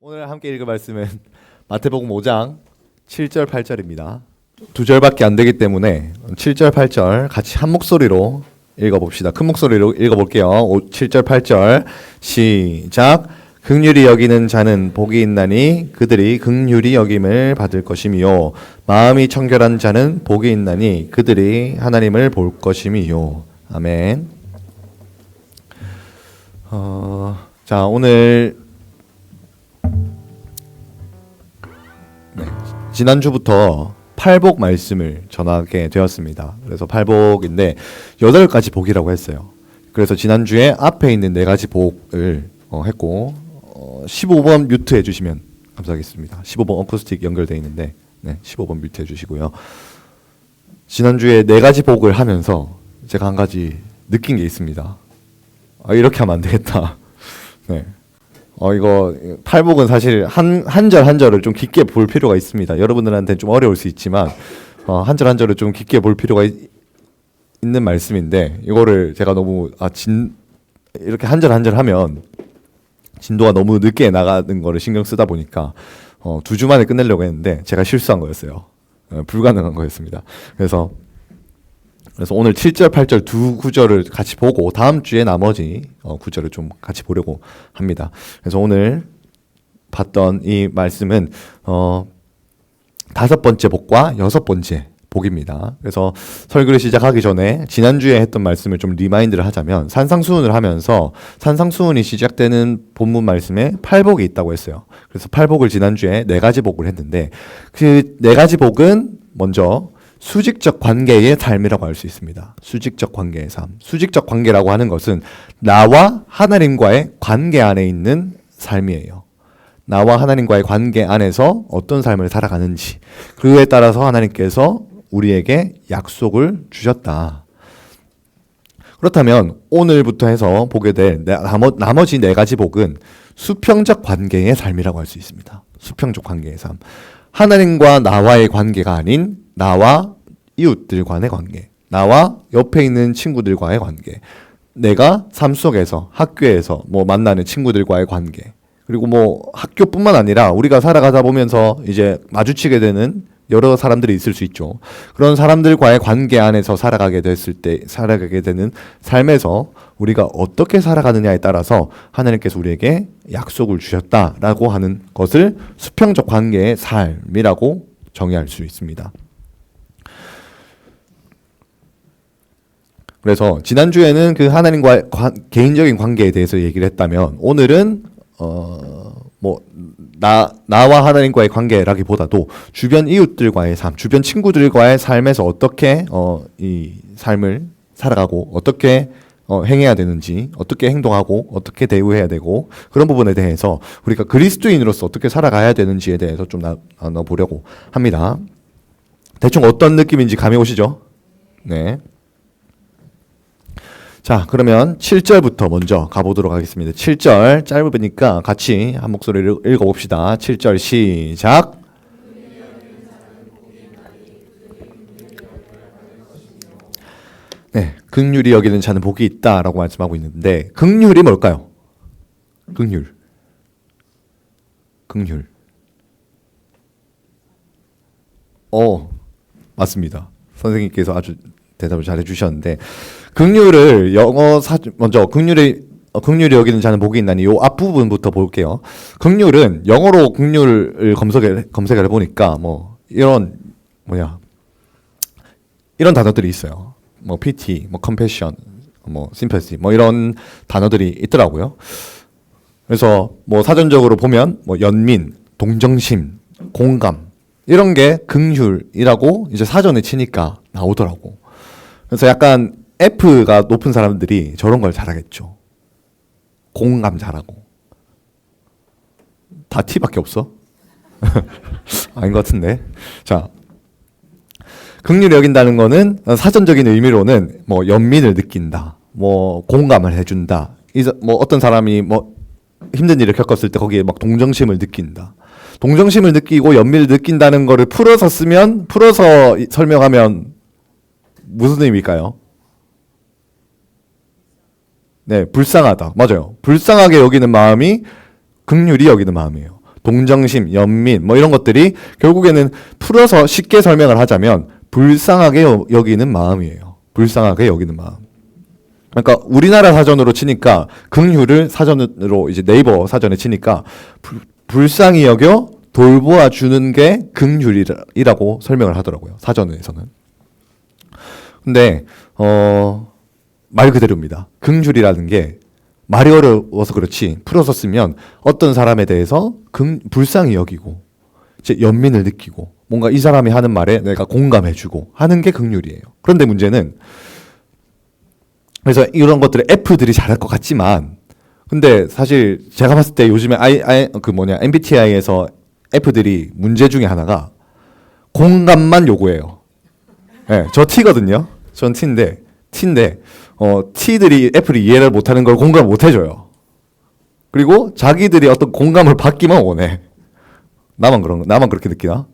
오늘 함께 읽을 말씀은 마태복음 5장 7절 8절입니다. 두 절밖에 안 되기 때문에 7절 8절 같이 한 목소리로 읽어봅시다. 큰 목소리로 읽어볼게요. 7절 8절 시작. 긍휼히 여기는 자는 복이 있나니 그들이 긍휼히 여김을 받을 것이미요. 마음이 청결한 자는 복이 있나니 그들이 하나님을 볼 것이미요. 아멘. 자, 오늘 지난주부터 팔복 말씀을 전하게 되었습니다. 그래서 팔복인데 8가지 복이라고 했어요. 그래서 지난주에 앞에 있는 4가지 복을 했고 15번 뮤트 해주시면 감사하겠습니다. 15번 어쿠스틱 연결되어 있는데 15번 뮤트 해주시고요. 지난주에 4가지 복을 하면서 제가 한 가지 느낀 게 있습니다. 이렇게 하면 안 되겠다. 이거 팔복은 사실 한 절 한 절을 좀 깊게 볼 필요가 있습니다. 여러분들한테는 좀 어려울 수 있지만 한 절 한 절을 좀 깊게 볼 필요가 있는 말씀인데 이거를 제가 너무 이렇게 한 절 한 절 하면 진도가 너무 늦게 나가는 거를 신경 쓰다 보니까 2주 만에 끝내려고 했는데 제가 실수한 거였어요. 불가능한 거였습니다. 그래서 오늘 7절, 8절 두 구절을 같이 보고 다음 주에 나머지 구절을 좀 같이 보려고 합니다. 그래서 오늘 봤던 이 말씀은 5번째 복과 6번째 복입니다. 그래서 설교를 시작하기 전에 지난주에 했던 말씀을 좀 리마인드를 하자면 산상수훈을 하면서 산상수훈이 시작되는 본문 말씀에 팔복이 있다고 했어요. 그래서 팔복을 지난주에 4가지 복을 했는데 그 4가지 복은 먼저 수직적 관계의 삶이라고 할 수 있습니다. 수직적 관계의 삶. 수직적 관계라고 하는 것은 나와 하나님과의 관계 안에 있는 삶이에요. 나와 하나님과의 관계 안에서 어떤 삶을 살아가는지 그에 따라서 하나님께서 우리에게 약속을 주셨다. 그렇다면 오늘부터 해서 보게 될 나머지 4가지 복은 수평적 관계의 삶이라고 할 수 있습니다. 수평적 관계의 삶. 하나님과 나와의 관계가 아닌 나와 이웃들과의 관계, 나와 옆에 있는 친구들과의 관계, 내가 삶 속에서 학교에서 만나는 친구들과의 관계, 그리고 학교뿐만 아니라 우리가 살아가다 보면서 이제 마주치게 되는 여러 사람들이 있을 수 있죠. 그런 사람들과의 관계 안에서 살아가게 되는 삶에서 우리가 어떻게 살아가느냐에 따라서 하나님께서 우리에게 약속을 주셨다라고 하는 것을 수평적 관계의 삶이라고 정의할 수 있습니다. 그래서 지난주에는 그 하나님과의 개인적인 관계에 대해서 얘기를 했다면 오늘은 나와 하나님과의 관계라기보다도 주변 이웃들과의 삶, 주변 친구들과의 삶에서 어떻게 이 삶을 살아가고 어떻게 행해야 되는지, 어떻게 행동하고 어떻게 대우해야 되고 그런 부분에 대해서 우리가 그리스도인으로서 어떻게 살아가야 되는지에 대해서 좀 나눠보려고 합니다. 대충 어떤 느낌인지 감이 오시죠? 네. 자, 그러면 7절부터 먼저 가보도록 하겠습니다. 7절 짧으니까 같이 한 목소리를 읽어봅시다. 7절 시작. 네, 긍휼히 여기는 자는 복이 있다라고 말씀하고 있는데 긍휼이 뭘까요? 긍휼. 맞습니다. 선생님께서 아주 대답을 잘 해주셨는데 긍휼을 먼저 긍휼히 여기는 자는 복이 있나니 요 앞부분부터 볼게요. 긍휼은 영어로 긍휼을 검색을 해보니까 이런 단어들이 있어요. pity, compassion, sympathy, 이런 단어들이 있더라고요. 그래서 사전적으로 보면 연민, 동정심, 공감 이런 게 긍휼이라고 이제 사전에 치니까 나오더라고. 그래서 약간 F가 높은 사람들이 저런 걸 잘하겠죠. 공감 잘하고. 다 T밖에 없어? 아닌 것 같은데. 자, 긍휼히 여긴다는 거는 사전적인 의미로는 연민을 느낀다, 공감을 해준다. 어떤 사람이 힘든 일을 겪었을 때 거기에 동정심을 느낀다. 동정심을 느끼고 연민을 느낀다는 거를 풀어서 설명하면 무슨 의미일까요? 네, 불쌍하다. 맞아요. 불쌍하게 여기는 마음이 긍휼히 여기는 마음이에요. 동정심, 연민 뭐 이런 것들이 결국에는 풀어서 쉽게 설명을 하자면 불쌍하게 여기는 마음이에요. 불쌍하게 여기는 마음. 그러니까 우리나라 사전으로 치니까 긍휼을 사전으로 이제 네이버 사전에 치니까 불쌍히 여겨 돌보아 주는 게 긍휼이라고 설명을 하더라고요. 사전에서는. 근데 말 그대로입니다. 긍휼이라는 게 말이 어려워서 그렇지 풀어서 쓰면 어떤 사람에 대해서 불쌍히 여기고 이제 연민을 느끼고 뭔가 이 사람이 하는 말에 내가 공감해주고 하는 게 긍휼이에요. 그런데 문제는 그래서 이런 것들을 F들이 잘할 것 같지만 근데 사실 제가 봤을 때 요즘에 MBTI에서 F들이 문제 중에 하나가 공감만 요구해요. 네, 저 T거든요. 전 T인데 T들이 F를 이해를 못하는 걸 공감을 못 해줘요. 그리고 자기들이 어떤 공감을 받기만 원해. 나만 그렇게 느끼나?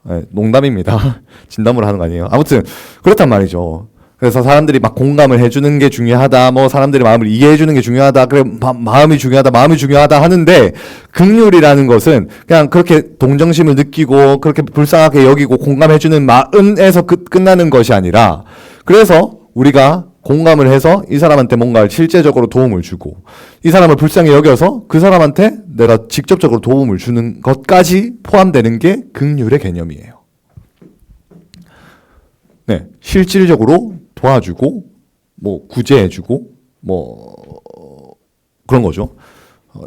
네, 농담입니다. 진담으로 하는 거 아니에요. 아무튼 그렇단 말이죠. 그래서 사람들이 막 공감을 해주는 게 중요하다, 뭐 사람들의 마음을 이해해주는 게 중요하다, 그래 마음이 중요하다 하는데 긍휼이라는 것은 그냥 그렇게 동정심을 느끼고 그렇게 불쌍하게 여기고 공감해주는 마음에서 끝나는 것이 아니라 그래서 우리가 공감을 해서 이 사람한테 뭔가 실제적으로 도움을 주고 이 사람을 불쌍히 여겨서 그 사람한테 내가 직접적으로 도움을 주는 것까지 포함되는 게 긍휼의 개념이에요. 네, 실질적으로 도와주고 뭐 구제해주고 뭐 그런 거죠.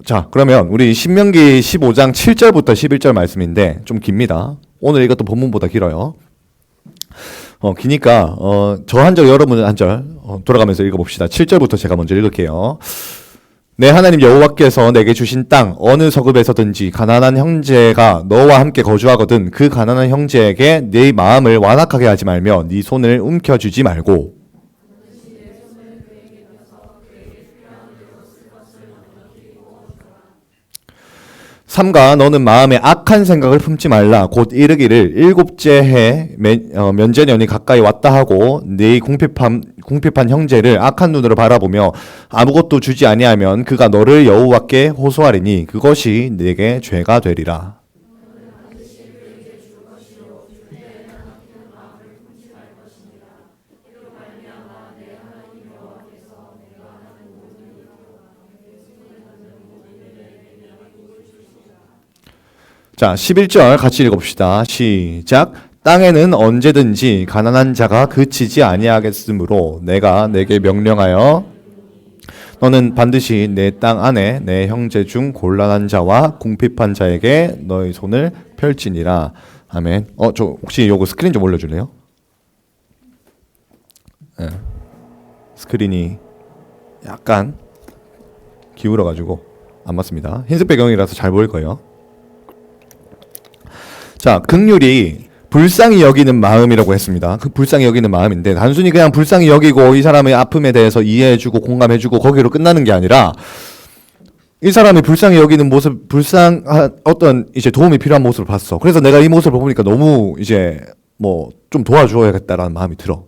자, 그러면 우리 신명기 15장 7절부터 11절 말씀인데 좀 깁니다. 오늘 이것도 본문보다 길어요. 기니까 저 한 절 여러분 한 절 돌아가면서 읽어봅시다. 7절부터 제가 먼저 읽을게요. 내 하나님 여호와께서 내게 주신 땅 어느 서급에서든지 가난한 형제가 너와 함께 거주하거든 그 가난한 형제에게 네 마음을 완악하게 하지 말며 네 손을 움켜쥐지 말고 삼가 너는 마음에 악한 생각을 품지 말라. 곧 이르기를 일곱째 해 면제년이 가까이 왔다 하고 네 궁핍한 형제를 악한 눈으로 바라보며 아무것도 주지 아니하면 그가 너를 여호와께 호소하리니 그것이 네게 죄가 되리라. 자, 11절 같이 읽어봅시다. 시작. 땅에는 언제든지 가난한 자가 그치지 아니하겠으므로 내가 내게 명령하여 너는 반드시 내 땅 안에 내 형제 중 곤란한 자와 궁핍한 자에게 너의 손을 펼치니라. 아멘. 저 혹시 요거 스크린 좀 올려줄래요? 네. 스크린이 약간 기울어가지고 안 맞습니다. 흰색 배경이라서 잘 보일 거예요. 자, 긍휼이 불쌍히 여기는 마음이라고 했습니다. 그 불쌍히 여기는 마음인데 단순히 그냥 불쌍히 여기고 이 사람의 아픔에 대해서 이해해주고 공감해주고 거기로 끝나는 게 아니라 이 사람이 불쌍히 여기는 모습, 불쌍한 어떤 이제 도움이 필요한 모습을 봤어. 그래서 내가 이 모습을 보니까 너무 이제 뭐 좀 도와줘야겠다라는 마음이 들어.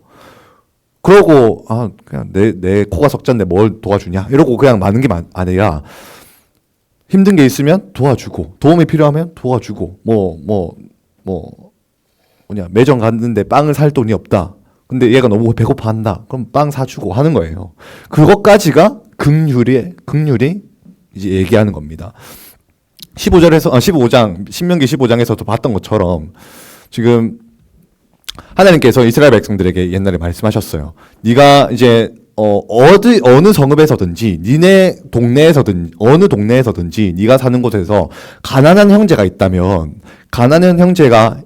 그러고 그냥 내 코가 석잔데 뭘 도와주냐 이러고 그냥 마는 게 아니라 힘든 게 있으면 도와주고 도움이 필요하면 도와주고 매점 갔는데 빵을 살 돈이 없다. 근데 얘가 너무 배고파한다. 그럼 빵 사주고 하는 거예요. 그것까지가 긍휼이 이제 얘기하는 겁니다. 15장 신명기 15장에서도 봤던 것처럼 지금 하나님께서 이스라엘 백성들에게 옛날에 말씀하셨어요. 네가 이제 어느 성읍에서든지 니네 동네에서든 어느 동네에서든지 네가 사는 곳에서 가난한 형제가 있다면 가난한 형제가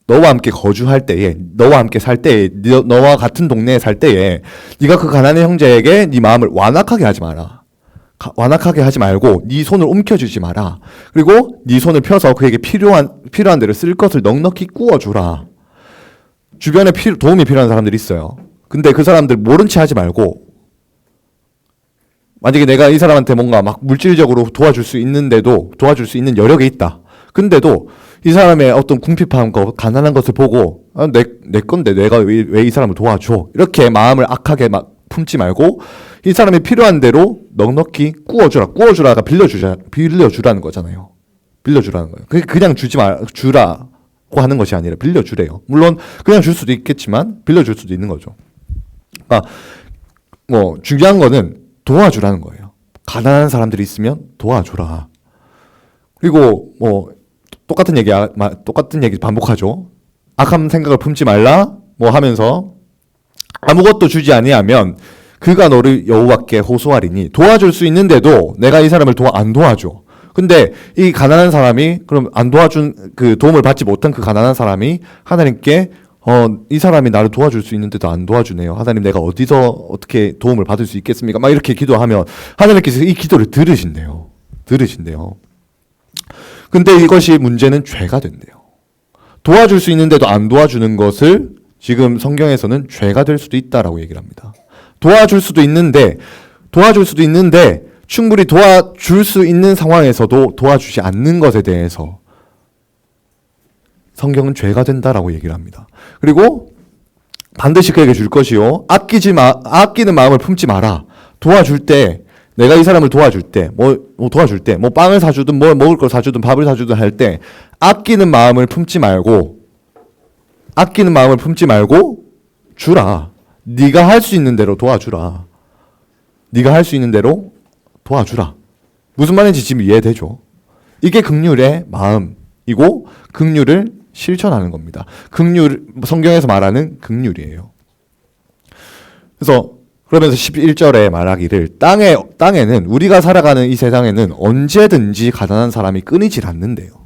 너와 함께 거주할 때에 너와 함께 살 때에 너와 같은 동네에 살 때에 네가 그 가난한 형제에게 네 마음을 완악하게 하지 마라. 완악하게 하지 말고 네 손을 움켜쥐지 마라. 그리고 네 손을 펴서 그에게 필요한 대로 쓸 것을 넉넉히 구워주라. 주변에 도움이 필요한 사람들이 있어요. 근데 그 사람들 모른 채 하지 말고 만약에 내가 이 사람한테 뭔가 막 물질적으로 도와줄 수 있는 여력이 있다. 근데도 이 사람의 어떤 궁핍한 거, 가난한 것을 보고 내 건데 내가 왜 이 사람을 도와줘? 이렇게 마음을 악하게 막 품지 말고 이 사람이 필요한 대로 넉넉히 구워주라가 빌려주라는 거잖아요. 빌려주라는 거예요. 그냥 주라고 하는 것이 아니라 빌려주래요. 물론 그냥 줄 수도 있겠지만 빌려줄 수도 있는 거죠. 그러니까 뭐 중요한 거는 도와주라는 거예요. 가난한 사람들이 있으면 도와줘라. 그리고 뭐 똑같은 얘기 반복하죠. 악한 생각을 품지 말라 뭐 하면서 아무것도 주지 아니하면 그가 너를 여호와께 호소하리니 도와줄 수 있는데도 내가 이 사람을 안 도와줘. 근데 이 가난한 사람이 그럼 안 도와준 그 도움을 받지 못한 그 가난한 사람이 하나님께 이 사람이 나를 도와줄 수 있는데도 안 도와주네요. 하나님 내가 어디서 어떻게 도움을 받을 수 있겠습니까? 막 이렇게 기도하면 하나님께서 이 기도를 들으신대요. 근데 이것이 문제는 죄가 된대요. 도와줄 수 있는데도 안 도와주는 것을 지금 성경에서는 죄가 될 수도 있다라고 얘기를 합니다. 도와줄 수도 있는데 충분히 도와줄 수 있는 상황에서도 도와주지 않는 것에 대해서 성경은 죄가 된다라고 얘기를 합니다. 그리고 반드시 그에게 줄 것이요 아끼는 마음을 품지 마라. 도와줄 때 내가 이 사람을 도와줄 때 도와줄 때 빵을 사주든 뭘 먹을 걸 사주든 밥을 사주든 할 때 아끼는 마음을 품지 말고 주라. 네가 할 수 있는 대로 도와주라. 무슨 말인지 지금 이해되죠? 이게 긍휼의 마음이고 긍휼을 실천하는 겁니다. 성경에서 말하는 긍휼이에요. 그러면서 11절에 말하기를 땅에는 우리가 살아가는 이 세상에는 언제든지 가난한 사람이 끊이질 않는데요.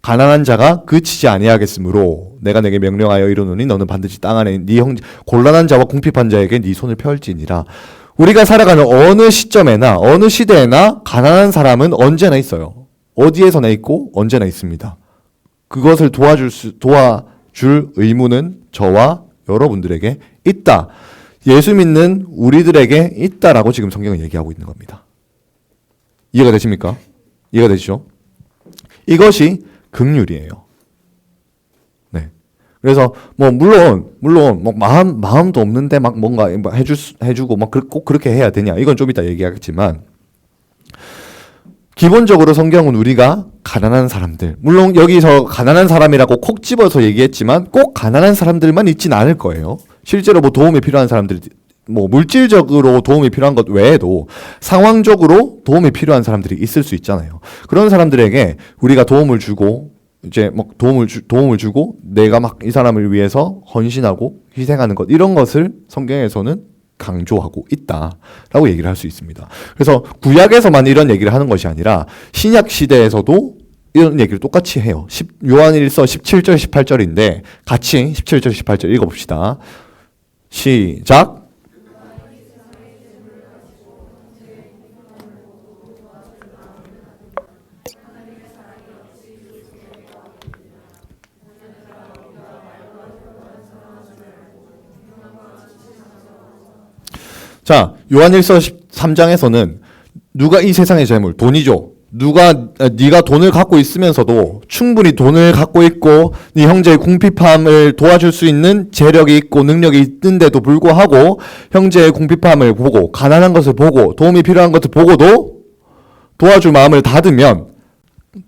가난한 자가 그치지 아니하겠으므로 내가 내게 명령하여 이르노니 너는 반드시 땅 안에 네 곤란한 자와 궁핍한 자에게 네 손을 펼지니라. 우리가 살아가는 어느 시점에나 어느 시대에나 가난한 사람은 언제나 있어요. 어디에서나 있고 언제나 있습니다. 그것을 도와줄 의무는 저와 여러분들에게 있다. 예수 믿는 우리들에게 있다라고 지금 성경은 얘기하고 있는 겁니다. 이해가 되십니까? 이해가 되시죠? 이것이 긍휼이에요. 네. 그래서 물론 마음도 없는데 막 뭔가 해주고 막 꼭 그렇게 해야 되냐? 이건 좀 이따 얘기하겠지만 기본적으로 성경은 우리가 가난한 사람들, 물론 여기서 가난한 사람이라고 콕 집어서 얘기했지만 꼭 가난한 사람들만 있진 않을 거예요. 실제로 도움이 필요한 사람들이 물질적으로 도움이 필요한 것 외에도 상황적으로 도움이 필요한 사람들이 있을 수 있잖아요. 그런 사람들에게 우리가 도움을 주고 도움을 주고 내가 이 사람을 위해서 헌신하고 희생하는 것, 이런 것을 성경에서는 강조하고 있다라고 얘기를 할 수 있습니다. 그래서 구약에서만 이런 얘기를 하는 것이 아니라 신약 시대에서도 이런 얘기를 똑같이 해요. 요한일서 17절 18절인데 같이 17절 18절 읽어봅시다. 시작. 자, 요한일서 13장에서는 누가 이 세상의 재물, 돈이죠. 네가 돈을 갖고 있으면서도 충분히 돈을 갖고 있고 네 형제의 궁핍함을 도와줄 수 있는 재력이 있고 능력이 있는데도 불구하고 형제의 궁핍함을 보고 가난한 것을 보고 도움이 필요한 것을 보고도 도와줄 마음을 닫으면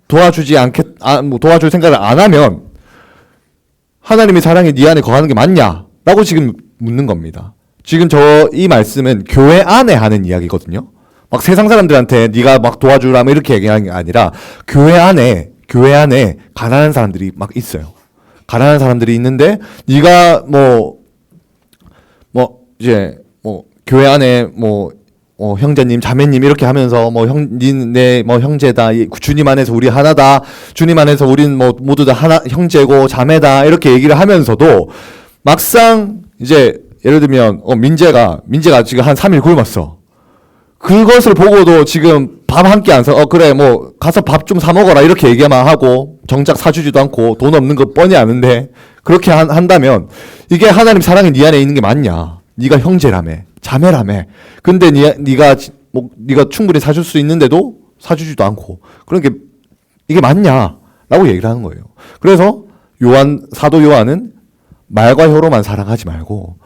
도와줄 생각을 안 하면 하나님의 사랑이 네 안에 거하는 게 맞냐? 라고 지금 묻는 겁니다. 지금 이 말씀은 교회 안에 하는 이야기거든요. 세상 사람들한테 네가 도와주라 이렇게 얘기하는 게 아니라 교회 안에 가난한 사람들이 있어요. 가난한 사람들이 있는데 네가 교회 안에 형제님, 자매님 이렇게 하면서 내 형제다. 주님 안에서 우리 하나다. 주님 안에서 우린 모두 다 하나 형제고 자매다. 이렇게 얘기를 하면서도 막상 예를 들면 민재가 지금 한 3일 굶었어. 그것을 보고도 지금 밥 한 끼 안 사. 그래 가서 밥 좀 사 먹어라 이렇게 얘기만 하고 정작 사주지도 않고 돈 없는 거 뻔히 아는데 그렇게 한다면 이게 하나님 사랑이 네 안에 있는 게 맞냐? 네가 형제라며, 자매라며. 근데 네가 충분히 사줄 수 있는데도 사주지도 않고 그러니까 이게 맞냐라고 얘기를 하는 거예요. 그래서 사도 요한은 말과 혀로만 사랑하지 말고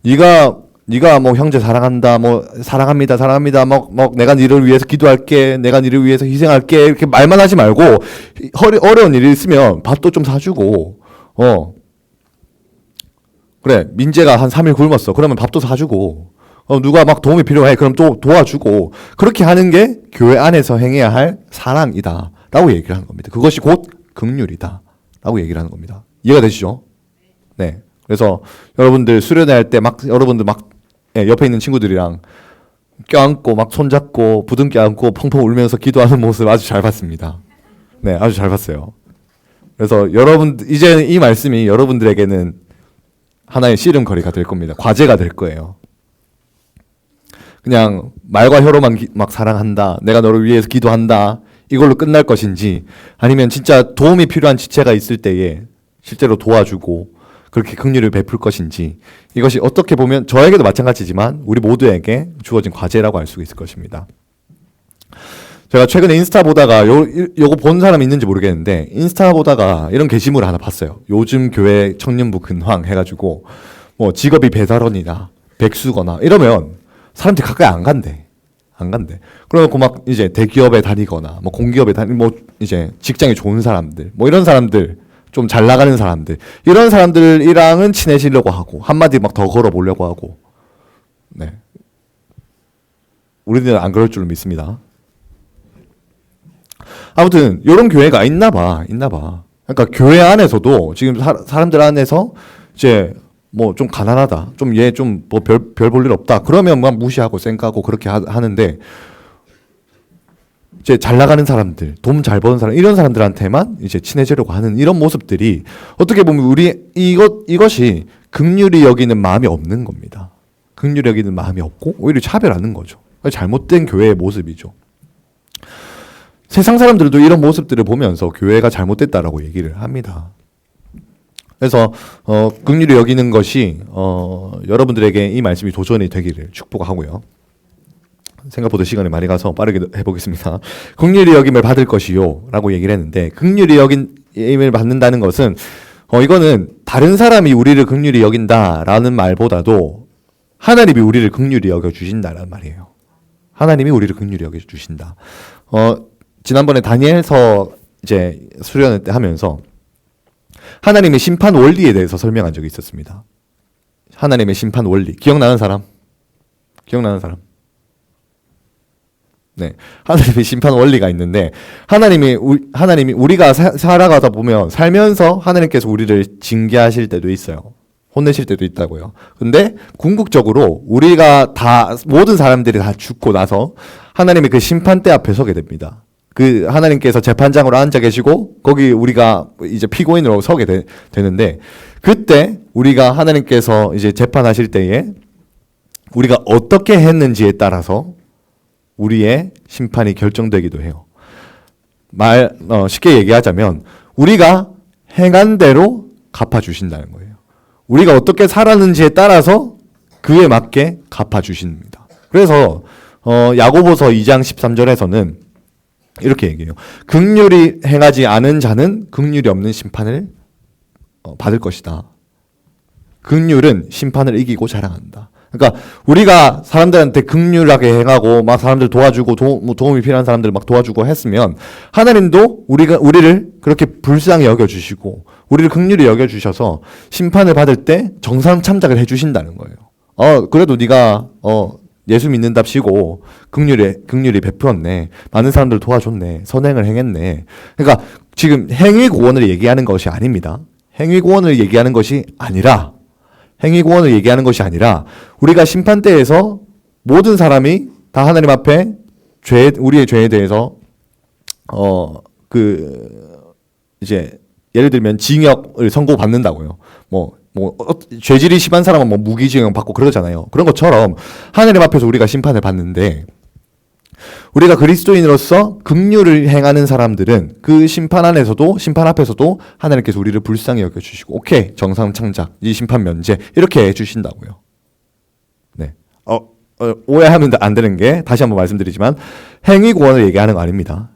네가 네가 뭐 형제 사랑한다, 뭐 사랑합니다, 사랑합니다, 뭐 내가 니를 위해서 기도할게, 내가 니를 위해서 희생할게 이렇게 말만 하지 말고 어려운 일이 있으면 밥도 좀 사주고, 그래 민재가 한 3일 굶었어. 그러면 밥도 사주고, 누가 막 도움이 필요해. 그럼 또 도와주고 그렇게 하는 게 교회 안에서 행해야 할 사랑이다라고 얘기를 하는 겁니다. 그것이 곧 긍휼이다라고 얘기를 하는 겁니다. 이해가 되시죠? 네. 그래서 여러분들 수련회 할 때 여러분들 옆에 있는 친구들이랑 껴안고 막 손잡고 부둥켜 안고 펑펑 울면서 기도하는 모습 아주 잘 봤습니다. 네, 아주 잘 봤어요. 그래서 이제 이 말씀이 여러분들에게는 하나의 씨름거리가 될 겁니다. 과제가 될 거예요. 그냥 말과 혀로만 막 사랑한다, 내가 너를 위해서 기도한다 이걸로 끝날 것인지, 아니면 진짜 도움이 필요한 지체가 있을 때에 실제로 도와주고 그렇게 긍휼을 베풀 것인지, 이것이 어떻게 보면 저에게도 마찬가지지만 우리 모두에게 주어진 과제라고 할 수 있을 것입니다. 제가 최근에 인스타 보다가 요거 본 사람 있는지 모르겠는데, 인스타 보다가 이런 게시물을 하나 봤어요. 요즘 교회 청년부 근황 해가지고 뭐 직업이 배달원이나 백수거나 이러면 사람들이 가까이 안 간대. 그러고 막 이제 대기업에 다니거나 뭐 공기업에 뭐 이제 직장이 좋은 사람들, 뭐 이런 사람들, 좀 잘 나가는 사람들, 이런 사람들이랑은 친해지려고 하고 한마디 막 더 걸어보려고 하고. 네. 우리들은 안 그럴 줄로 믿습니다. 아무튼 이런 교회가 있나 봐. 그러니까 교회 안에서도 지금 사람들 안에서 이제 뭐 좀 가난하다, 좀 얘 좀 뭐 별 볼 일 없다 그러면 막 무시하고 쌩까고 그렇게 하는데, 이제 잘 나가는 사람들, 돈 잘 버는 사람, 이런 사람들한테만 이제 친해지려고 하는 이런 모습들이 어떻게 보면 이것이 긍휼히 여기는 마음이 없는 겁니다. 긍휼히 여기는 마음이 없고 오히려 차별하는 거죠. 잘못된 교회의 모습이죠. 세상 사람들도 이런 모습들을 보면서 교회가 잘못됐다라고 얘기를 합니다. 그래서 긍휼히 여기는 것이 여러분들에게 이 말씀이 도전이 되기를 축복하고요. 생각보다 시간이 많이 가서 빠르게 해보겠습니다. 긍휼히 여김을 받을 것이요 라고 얘기를 했는데, 긍휼히 여김을 받는다는 것은 이거는 다른 사람이 우리를 긍휼히 여긴다라는 말보다도 하나님이 우리를 긍휼히 여겨주신다라는 말이에요. 하나님이 우리를 긍휼히 여겨주신다. 지난번에 다니엘서 이제 수련회 때 하면서 하나님의 심판 원리에 대해서 설명한 적이 있었습니다. 하나님의 심판 원리. 기억나는 사람? 네. 하나님의 심판 원리가 있는데, 하나님이 우리가 살아가다 보면, 살면서 하나님께서 우리를 징계하실 때도 있어요. 혼내실 때도 있다고요. 근데 궁극적으로 우리가 모든 사람들이 다 죽고 나서 하나님의 그 심판대 앞에 서게 됩니다. 그 하나님께서 재판장으로 앉아 계시고 거기 우리가 이제 피고인으로 서게 되는데, 그때 우리가 하나님께서 이제 재판하실 때에 우리가 어떻게 했는지에 따라서 우리의 심판이 결정되기도 해요. 쉽게 얘기하자면 우리가 행한 대로 갚아주신다는 거예요. 우리가 어떻게 살았는지에 따라서 그에 맞게 갚아주십니다. 그래서 야고보서 2장 13절에서는 이렇게 얘기해요. 긍휼히 행하지 않은 자는 긍휼이 없는 심판을 받을 것이다. 긍휼은 심판을 이기고 자랑한다. 그러니까 우리가 사람들한테 긍휼하게 행하고 막 사람들 도와주고 도움이 필요한 사람들 막 도와주고 했으면, 하나님도 우리를 그렇게 불쌍히 여겨주시고 우리를 긍휼히 여겨주셔서 심판을 받을 때 정상참작을 해주신다는 거예요. 그래도 네가 예수 믿는답시고 긍휼히 베풀었네, 많은 사람들 도와줬네, 선행을 행했네. 그러니까 지금 행위 구원을 얘기하는 것이 아닙니다. 행위 구원을 얘기하는 것이 아니라 우리가 심판대에서 모든 사람이 다 하나님 앞에 우리의 죄에 대해서 이제 예를 들면 징역을 선고받는다고요. 죄질이 심한 사람은 무기징역 받고 그러잖아요. 그런 것처럼 하나님 앞에서 우리가 심판을 받는데, 우리가 그리스도인으로서 긍휼을 행하는 사람들은 그 심판 앞에서도 하나님께서 우리를 불쌍히 여겨주시고, 오케이, 정상창작, 이 심판 면제, 이렇게 해주신다고요. 네. 오해하면 안 되는 게, 다시 한번 말씀드리지만, 행위 구원을 얘기하는 거 아닙니다.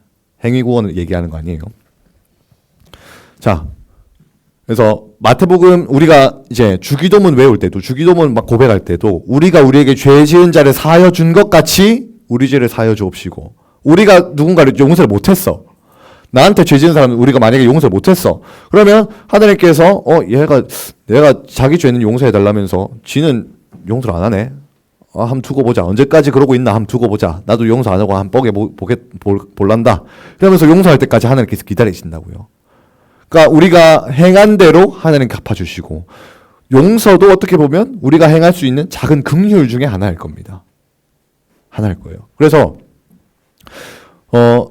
행위 구원을 얘기하는 거 아니에요. 자, 그래서 마태복음 우리가 이제 주기도문 외울 때도 주기도문 막 고백할 때도 우리가 우리에게 죄 지은 자를 사하여 준 것 같이 우리 죄를 사하여 주옵시고 우리가 누군가를 용서를 못했어. 나한테 죄 지은 사람은 우리가 만약에 용서를 못했어. 그러면 하나님께서 얘가 내가 자기 죄는 용서해 달라면서 지는 용서를 안 하네. 한번 두고 보자. 언제까지 그러고 있나 한번 두고 보자. 나도 용서 안 하고 한번 볼란다. 이러면서 용서할 때까지 하나님께서 기다리신다고요. 그러니까 우리가 행한 대로 하나님 갚아주시고 용서도 어떻게 보면 우리가 행할 수 있는 작은 긍휼 중에 하나일 겁니다. 하나일 거예요. 그래서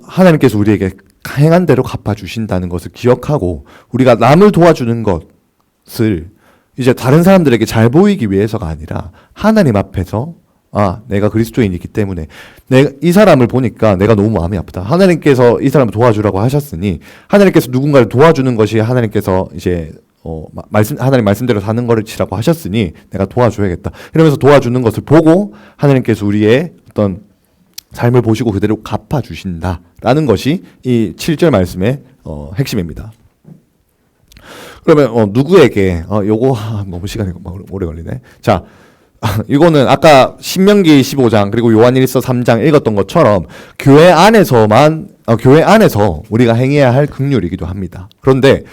하나님께서 우리에게 행한 대로 갚아주신다는 것을 기억하고 우리가 남을 도와주는 것을 이제 다른 사람들에게 잘 보이기 위해서가 아니라 하나님 앞에서 내가 그리스도인이기 때문에 이 사람을 보니까 내가 너무 마음이 아프다. 하나님께서 이 사람을 도와주라고 하셨으니 하나님께서 누군가를 도와주는 것이 하나님께서 이제 하나님 말씀대로 사는 것이라고 하셨으니 내가 도와줘야겠다. 이러면서 도와주는 것을 보고 하나님께서 우리의 어떤 삶을 보시고 그대로 갚아주신다라는 것이 이 7절 말씀의 핵심입니다. 그러면 누구에게 요거 너무 시간이 오래 걸리네. 자, 이거는 아까 신명기 15장 그리고 요한일서 3장 읽었던 것처럼 교회 안에서 우리가 행해야 할 긍휼이기도 합니다. 그런데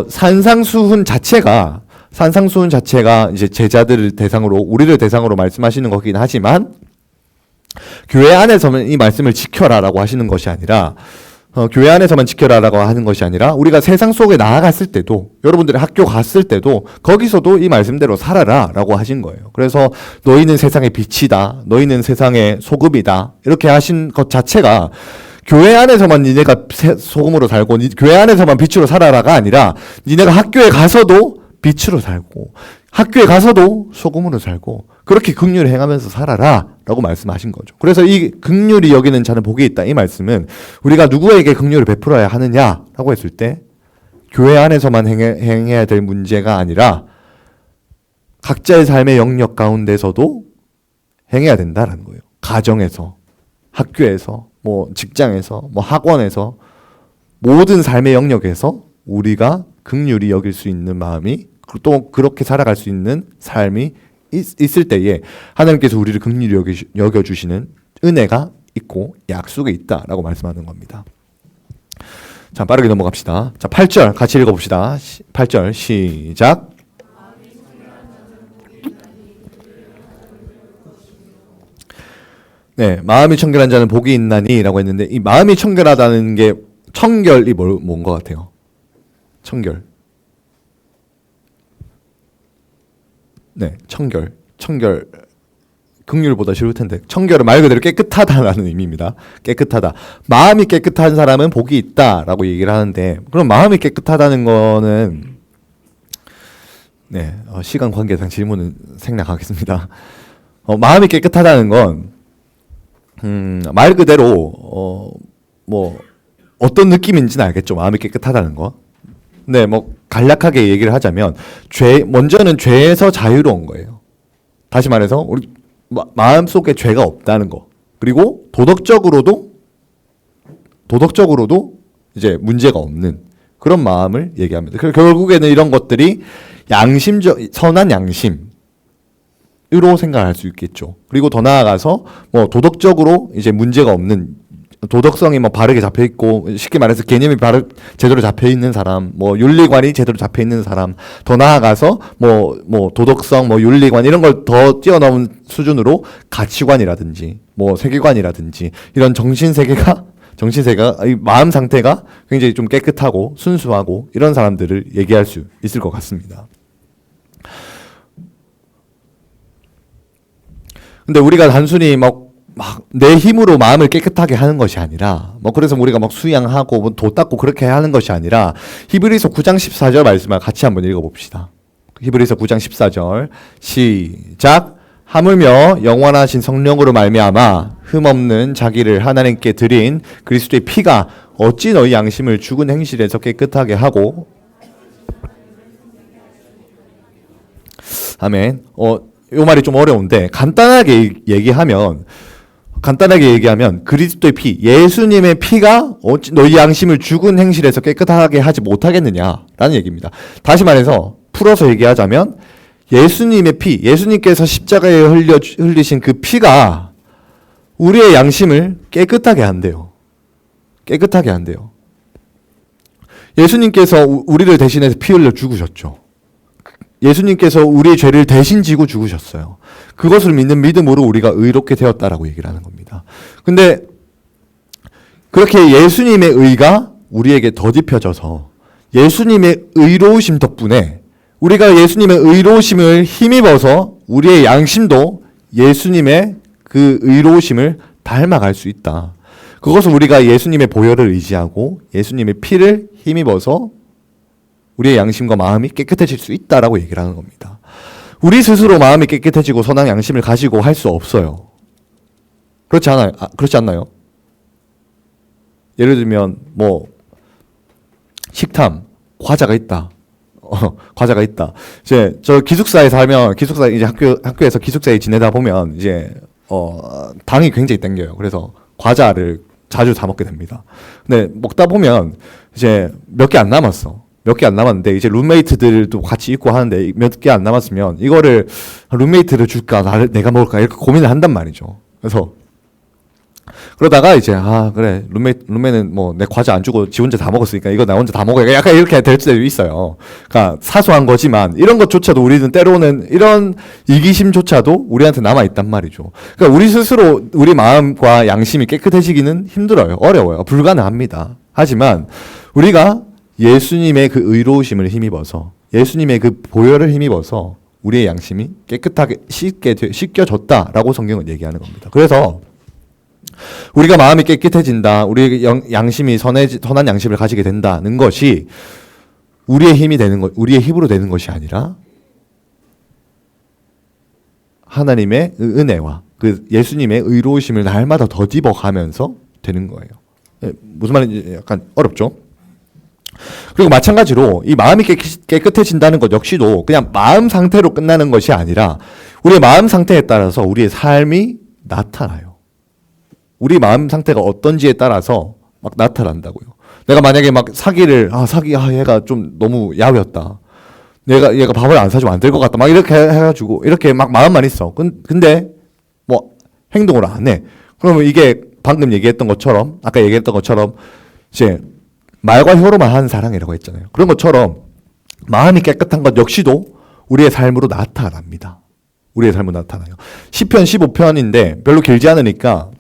산상수훈 자체가 이제 제자들을 대상으로 우리를 대상으로 말씀하시는 거긴 하지만 교회 안에서만 이 말씀을 지켜라라고 하시는 것이 아니라 교회 안에서만 지켜라라고 하는 것이 아니라 우리가 세상 속에 나아갔을 때도 여러분들이 학교 갔을 때도 거기서도 이 말씀대로 살아라라고 하신 거예요. 그래서 너희는 세상의 빛이다. 너희는 세상의 소금이다. 이렇게 하신 것 자체가 교회 안에서만 니네가 소금으로 살고 교회 안에서만 빛으로 살아라가 아니라 니네가 학교에 가서도 빛으로 살고 학교에 가서도 소금으로 살고 그렇게 긍휼을 행하면서 살아라 라고 말씀하신 거죠. 그래서 이 긍휼이 여기는 자는 복이 있다. 이 말씀은 우리가 누구에게 긍휼을 베풀어야 하느냐라고 했을 때 교회 안에서만 행해야 될 문제가 아니라 각자의 삶의 영역 가운데서도 행해야 된다라는 거예요. 가정에서, 학교에서, 직장에서, 학원에서 모든 삶의 영역에서 우리가 긍휼히 여길 수 있는 마음이 또 그렇게 살아갈 수 있는 삶이 있을 때에 하나님께서 우리를 긍휼히 여겨주시는 은혜가 있고 약속이 있다라고 말씀하는 겁니다. 자, 빠르게 넘어갑시다. 자, 8절 같이 읽어봅시다. 8절 시작. 네, 마음이 청결한 자는 복이 있나니 라고 했는데 이 마음이 청결하다는 게 청결이 뭔 것 같아요? 청결. 네, 청결. 긍휼보다 쉬울 텐데 청결은 말 그대로 깨끗하다라는 의미입니다. 깨끗하다. 마음이 깨끗한 사람은 복이 있다라고 얘기를 하는데 그럼 마음이 깨끗하다는 거는 시간 관계상 질문은 생략하겠습니다. 마음이 깨끗하다는 건 말 그대로 어떤 느낌인지는 알겠죠. 마음이 깨끗하다는 거. 네, 간략하게 얘기를 하자면 먼저는 죄에서 자유로운 거예요. 다시 말해서 우리 마음속에 죄가 없다는 거. 그리고 도덕적으로도 이제 문제가 없는 그런 마음을 얘기합니다. 그래서 결국에는 이런 것들이 선한 양심으로 생각할 수 있겠죠. 그리고 더 나아가서 도덕적으로 이제 문제가 없는 도덕성이 바르게 잡혀 있고 쉽게 말해서 개념이 제대로 잡혀 있는 사람, 윤리관이 제대로 잡혀 있는 사람, 더 나아가서 도덕성, 윤리관 이런 걸 더 뛰어넘은 수준으로 가치관이라든지 세계관이라든지 이런 정신세계가 이 마음 상태가 굉장히 좀 깨끗하고 순수하고 이런 사람들을 얘기할 수 있을 것 같습니다. 근데 우리가 단순히 내 힘으로 마음을 깨끗하게 하는 것이 아니라 그래서 우리가 수양하고 도 닦고 그렇게 하는 것이 아니라 히브리서 9장 14절 말씀을 같이 한번 읽어봅시다. 히브리서 9장 14절 시작. 하물며 영원하신 성령으로 말미암아 흠없는 자기를 하나님께 드린 그리스도의 피가 어찌 너희 양심을 죽은 행실에서 깨끗하게 하고 아멘. 이 말이 좀 어려운데 간단하게 얘기하면 그리스도의 피, 예수님의 피가 어찌 너희 양심을 죽은 행실에서 깨끗하게 하지 못하겠느냐 라는 얘기입니다. 다시 말해서 풀어서 얘기하자면 예수님의 피, 예수님께서 십자가에 흘리신 그 피가 우리의 양심을 깨끗하게 한대요. 깨끗하게 한대요. 예수님께서 우리를 대신해서 피 흘려 죽으셨죠. 예수님께서 우리의 죄를 대신 지고 죽으셨어요. 그것을 믿는 믿음으로 우리가 의롭게 되었다라고 얘기를 하는 겁니다. 근데 그렇게 예수님의 의가 우리에게 덧입혀져서 예수님의 의로우심 덕분에 우리가 예수님의 의로우심을 힘입어서 우리의 양심도 예수님의 그 의로우심을 닮아갈 수 있다. 그것은 우리가 예수님의 보혈을 의지하고 예수님의 피를 힘입어서 우리의 양심과 마음이 깨끗해질 수 있다라고 얘기를 하는 겁니다. 우리 스스로 마음이 깨끗해지고 선한 양심을 가지고 할 수 없어요. 그렇지 않아요? 그렇지 않나요? 예를 들면 뭐 식탐, 과자가 있다. 과자가 있다. 이제 저 기숙사에 살면 기숙사 이제 학교에서 기숙사에 지내다 보면 이제 당이 굉장히 땡겨요. 그래서 과자를 자주 사 먹게 됩니다. 근데 먹다 보면 이제 몇 개 안 남았어. 몇 개 안 남았는데 이제 룸메이트들도 같이 있고 하는데 몇 개 안 남았으면 이거를 룸메이트를 줄까 내가 먹을까 이렇게 고민을 한단 말이죠. 그래서 그러다가 이제 그래 룸메는 뭐 내 과자 안 주고 지 혼자 다 먹었으니까 이거 나 혼자 다 먹어야 약간 이렇게 될 때도 있어요. 그러니까 사소한 거지만 이런 것조차도 우리는 때로는 이런 이기심조차도 우리한테 남아 있단 말이죠. 그러니까 우리 스스로 우리 마음과 양심이 깨끗해지기는 힘들어요. 어려워요. 불가능합니다. 하지만 우리가 예수님의 그 의로우심을 힘입어서 예수님의 그 보혈을 힘입어서 우리의 양심이 깨끗하게 씻겨졌다라고 성경은 얘기하는 겁니다. 그래서 우리가 마음이 깨끗해진다, 우리의 양심이 선한 양심을 가지게 된다는 것이 우리의 힘이 되는 것, 우리의 힘으로 되는 것이 아니라 하나님의 은혜와 그 예수님의 의로우심을 날마다 더집어가면서 되는 거예요. 무슨 말인지 약간 어렵죠? 그리고 마찬가지로 이 마음이 깨끗해진다는 것 역시도 그냥 마음 상태로 끝나는 것이 아니라 우리의 마음 상태에 따라서 우리의 삶이 나타나요. 우리 마음 상태가 어떤지에 따라서 막 나타난다고요. 내가 만약에 막 얘가 좀 너무 야위었다. 얘가 밥을 안 사주면 안 될 것 같다. 막 이렇게 해가지고 이렇게 막 마음만 있어. 근데 뭐 행동을 안 해. 그러면 이게 방금 얘기했던 것처럼 아까 얘기했던 것처럼 이제 말과 혀로만 하는 사랑이라고 했잖아요. 그런 것처럼 마음이 깨끗한 것 역시도 우리의 삶으로 나타납니다. 우리의 삶으로 나타나요. 시편 15편인데 별로 길지 않으니까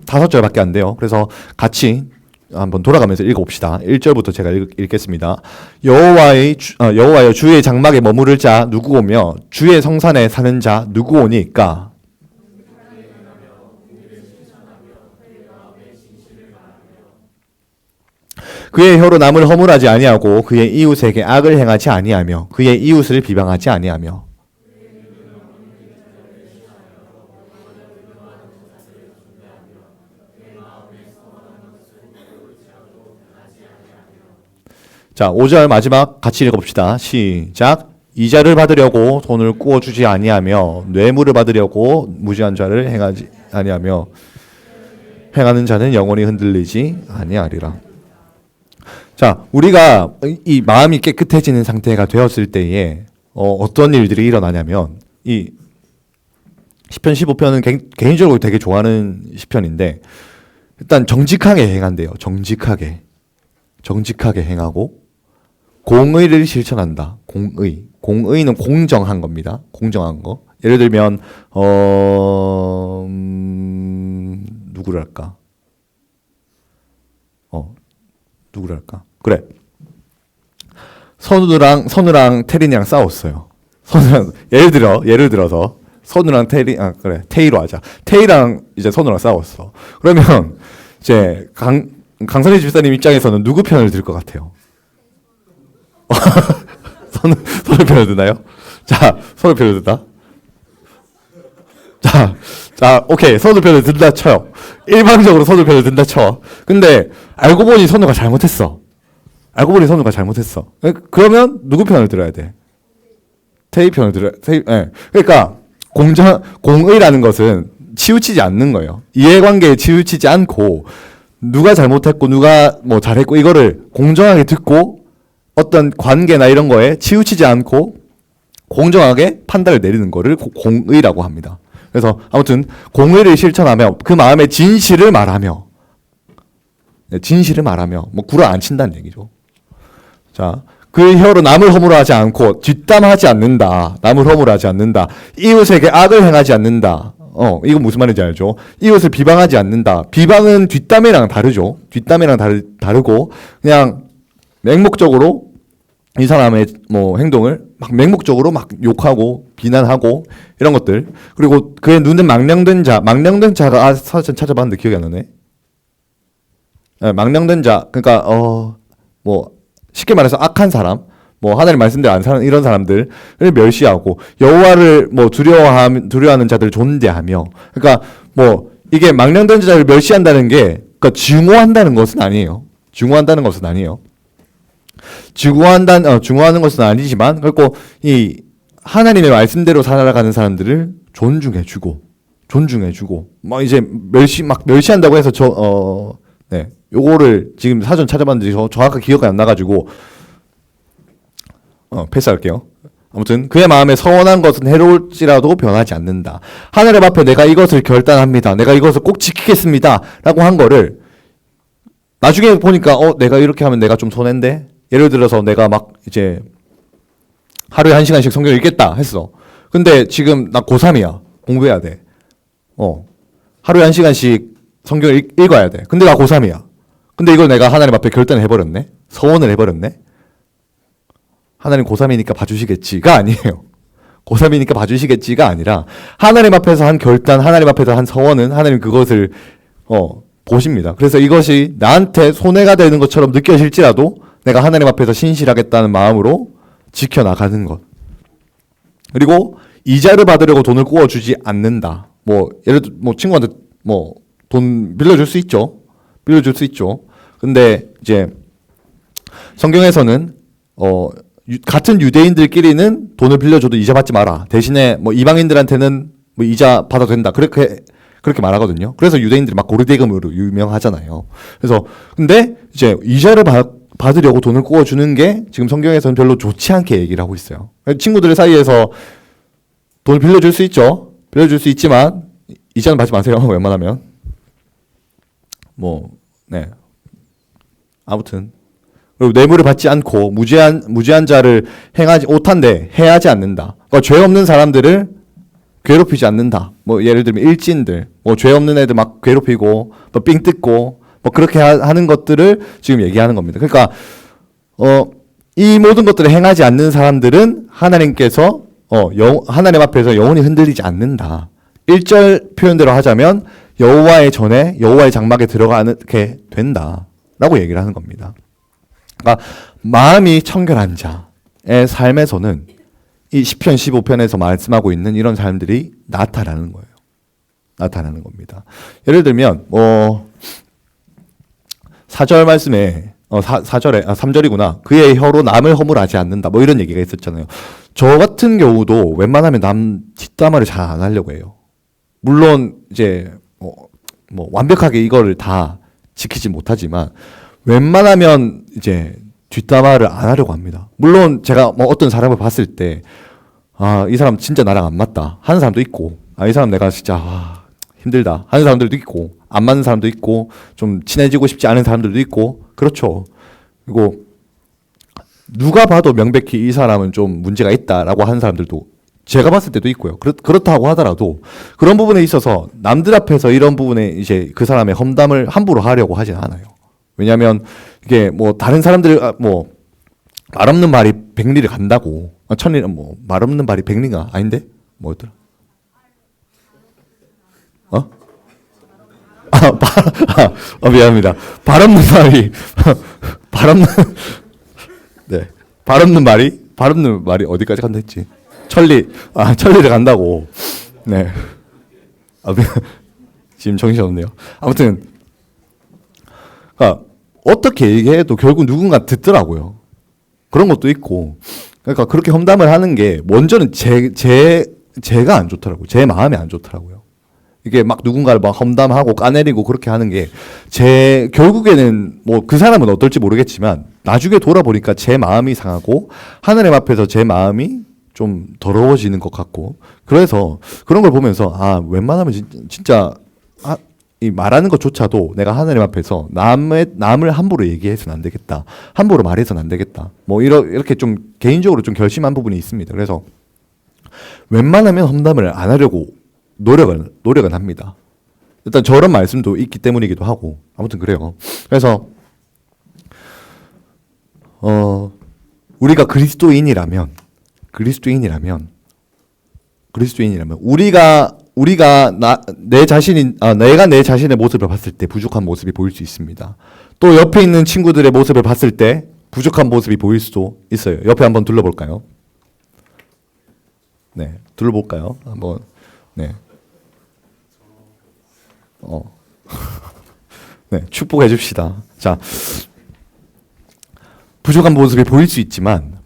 5절밖에 안 돼요. 그래서 같이 한번 돌아가면서 읽어봅시다. 1절부터 제가 읽겠습니다. 여호와여 주의 장막에 머무를 자 누구오며 주의 성산에 사는 자 누구오니까. 그의 혀로 남을 허물하지 아니하고 그의 이웃에게 악을 행하지 아니하며 그의 이웃을 비방하지 아니하며. 자, 5절 마지막 같이 읽어봅시다. 시작. 이자를 받으려고 돈을 꾸어주지 아니하며 뇌물을 받으려고 무지한 자를 행하지 아니하며 행하는 자는 영원히 흔들리지 아니하리라. 자, 우리가 이 마음이 깨끗해지는 상태가 되었을 때에 어떤 일들이 일어나냐면 이 시편 15편은 개인적으로 되게 좋아하는 시편인데 일단 정직하게 행한대요. 정직하게 행하고 공의를 실천한다. 공의는 공정한 겁니다. 공정한 거. 예를 들면 누구를 할까? 그래. 선우랑 태린이랑 싸웠어요. 예를 들어서 선우랑 태희로 하자. 태희랑 이제 선우랑 싸웠어. 그러면 이제 강선희 집사님 입장에서는 누구 편을 들 것 같아요? 선우 편을 드나요? 자, 선우 편을 든다. 자, 오케이. 선우 편을 든다 쳐요. 일방적으로 선우 편을 든다 쳐. 근데 알고 보니 선우가 잘못했어. 그러면 누구 편을 들어야 돼? 태희 편을 들어야 돼. 네. 그러니까 공의라는 것은 치우치지 않는 거예요. 이해관계에 치우치지 않고 누가 잘못했고 누가 뭐 잘했고 이거를 공정하게 듣고 어떤 관계나 이런 거에 치우치지 않고 공정하게 판단을 내리는 거를 공의라고 합니다. 그래서 아무튼 공의를 실천하며 그 마음의 진실을 말하며, 네, 진실을 말하며 뭐 구라 안 친다는 얘기죠. 자, 그 혀로 남을 허물하지 않고 뒷담하지 않는다. 남을 허물하지 않는다. 이웃에게 악을 행하지 않는다. 이거 무슨 말인지 알죠? 이웃을 비방하지 않는다. 비방은 뒷담이랑 다르죠. 뒷담이랑 다르고 그냥 맹목적으로 이 사람의 뭐 행동을 막 맹목적으로 막 욕하고 비난하고 이런 것들. 그리고 그의 눈은 망령된 자가 사전 찾아봤는데 기억이 안 나네. 네, 망령된 자, 그러니까 뭐 쉽게 말해서 악한 사람, 뭐 하나님 말씀대로 안 사는 이런 사람들을 멸시하고 여호와를 뭐 두려워하는 자들을 존대하며, 그러니까 뭐 이게 망령된 자를 멸시한다는 게 그러니까 증오한다는 것은 아니에요. 증오한다는 것은 아니에요. 증오하는 것은 아니지만, 그리고 이 하나님의 말씀대로 살아가는 사람들을 존중해주고 뭐 이제 멸시한다고 해서 네, 요거를 지금 사전 찾아봤는데 정확하게 기억이 안 나가지고 패스할게요. 아무튼 그의 마음에 서원한 것은 해로울지라도 변하지 않는다. 하늘의 앞에 내가 이것을 결단합니다. 내가 이것을 꼭 지키겠습니다. 라고 한 거를 나중에 보니까 내가 이렇게 하면 내가 좀 손해인데, 예를 들어서 내가 막 이제 하루에 1시간씩 성경 읽겠다 했어. 근데 지금 나 고3이야. 공부해야 돼. 하루에 1시간씩 성경 읽어야 돼. 근데 나 고3이야. 근데 이걸 내가 하나님 앞에 결단을 해버렸네. 서원을 해버렸네. 하나님 고3이니까 봐주시겠지가 아니에요. 고3이니까 봐주시겠지가 아니라 하나님 앞에서 한 결단, 하나님 앞에서 한 서원은 하나님 그것을 보십니다. 그래서 이것이 나한테 손해가 되는 것처럼 느껴질지라도 내가 하나님 앞에서 신실하겠다는 마음으로 지켜나가는 것. 그리고 이자를 받으려고 돈을 구워주지 않는다. 뭐 예를 들어 뭐 친구한테 뭐 돈 빌려줄 수 있죠. 근데 이제 성경에서는 같은 유대인들끼리는 돈을 빌려줘도 이자 받지 마라. 대신에 뭐 이방인들한테는 뭐 이자 받아도 된다. 그렇게 말하거든요. 그래서 유대인들이 막 고르대금으로 유명하잖아요. 그래서 근데 이제 이자를 받으려고 돈을 구워주는 게 지금 성경에서는 별로 좋지 않게 얘기를 하고 있어요. 친구들 사이에서 돈을 빌려줄 수 있죠. 빌려줄 수 있지만 이자는 받지 마세요. 웬만하면. 네. 아무튼. 그리고 뇌물을 받지 않고 무죄한 자를 해하지 않는다. 그러니까 죄 없는 사람들을 괴롭히지 않는다. 뭐 예를 들면 일진들, 뭐 죄 없는 애들 막 괴롭히고, 뭐 삥 뜯고, 뭐 그렇게 하는 것들을 지금 얘기하는 겁니다. 그러니까 이 모든 것들을 행하지 않는 사람들은 하나님께서 하나님 앞에서 영혼이 흔들리지 않는다. 1절 표현대로 하자면 여호와의 전에 여호와의 장막에 들어가게 된다라고 얘기를 하는 겁니다. 그러니까 마음이 청결한 자의 삶에서는 이 시편 15편에서 말씀하고 있는 이런 삶들이 나타나는 거예요. 나타나는 겁니다. 예를 들면 4절 말씀에 3절이구나. 그의 혀로 남을 허물하지 않는다. 뭐 이런 얘기가 있었잖아요. 저 같은 경우도 웬만하면 남 뒷담화를 잘 안 하려고 해요. 물론 이제 뭐 완벽하게 이거를 다 지키지 못하지만 웬만하면 이제 뒷담화를 안 하려고 합니다. 물론 제가 뭐 어떤 사람을 봤을 때 이 사람 진짜 나랑 안 맞다 하는 사람도 있고, 이 사람 내가 진짜 힘들다 하는 사람들도 있고, 안 맞는 사람도 있고, 좀 친해지고 싶지 않은 사람들도 있고, 그렇죠. 그리고 누가 봐도 명백히 이 사람은 좀 문제가 있다라고 하는 사람들도 제가 봤을 때도 있고요. 그렇다고 하더라도 그런 부분에 있어서 남들 앞에서 이런 부분에 이제 그 사람의 험담을 함부로 하려고 하진 않아요. 왜냐하면 이게 뭐 다른 사람들 뭐 말 없는 말이 백리를 간다고, 천리는 뭐 말 없는 말이 백리가 아닌데 뭐였더라? 미안합니다. 발 없는 말이 발 없는 말이 어디까지 간다 했지? 천리를 간다고. 네. 지금 정신이 없네요. 아무튼, 어떻게 얘기해도 결국 누군가 듣더라고요. 그런 것도 있고. 그러니까 그렇게 험담을 하는 게 먼저는 제가 안 좋더라고요. 제 마음이 안 좋더라고요. 이게 막 누군가를 막 험담하고 까내리고 그렇게 하는 게 결국에는 뭐 그 사람은 어떨지 모르겠지만 나중에 돌아보니까 제 마음이 상하고 하나님 앞에서 제 마음이 좀 더러워지는 것 같고 그래서 그런 걸 보면서 웬만하면 진짜 이 말하는 것조차도 내가 하나님 앞에서 남을 함부로 얘기해서는 안 되겠다. 함부로 말해서는 안 되겠다. 뭐 이렇게 좀 개인적으로 좀 결심한 부분이 있습니다. 그래서 웬만하면 험담을 안 하려고 노력은 합니다. 일단 저런 말씀도 있기 때문이기도 하고 아무튼 그래요. 그래서 우리가 그리스도인이라면 내가 내 자신의 모습을 봤을 때 부족한 모습이 보일 수 있습니다. 또 옆에 있는 친구들의 모습을 봤을 때 부족한 모습이 보일 수도 있어요. 옆에 한번 둘러볼까요? 네, 둘러볼까요? 한번 네. 네, 축복해 줍시다. 자, 부족한 모습이 보일 수 있지만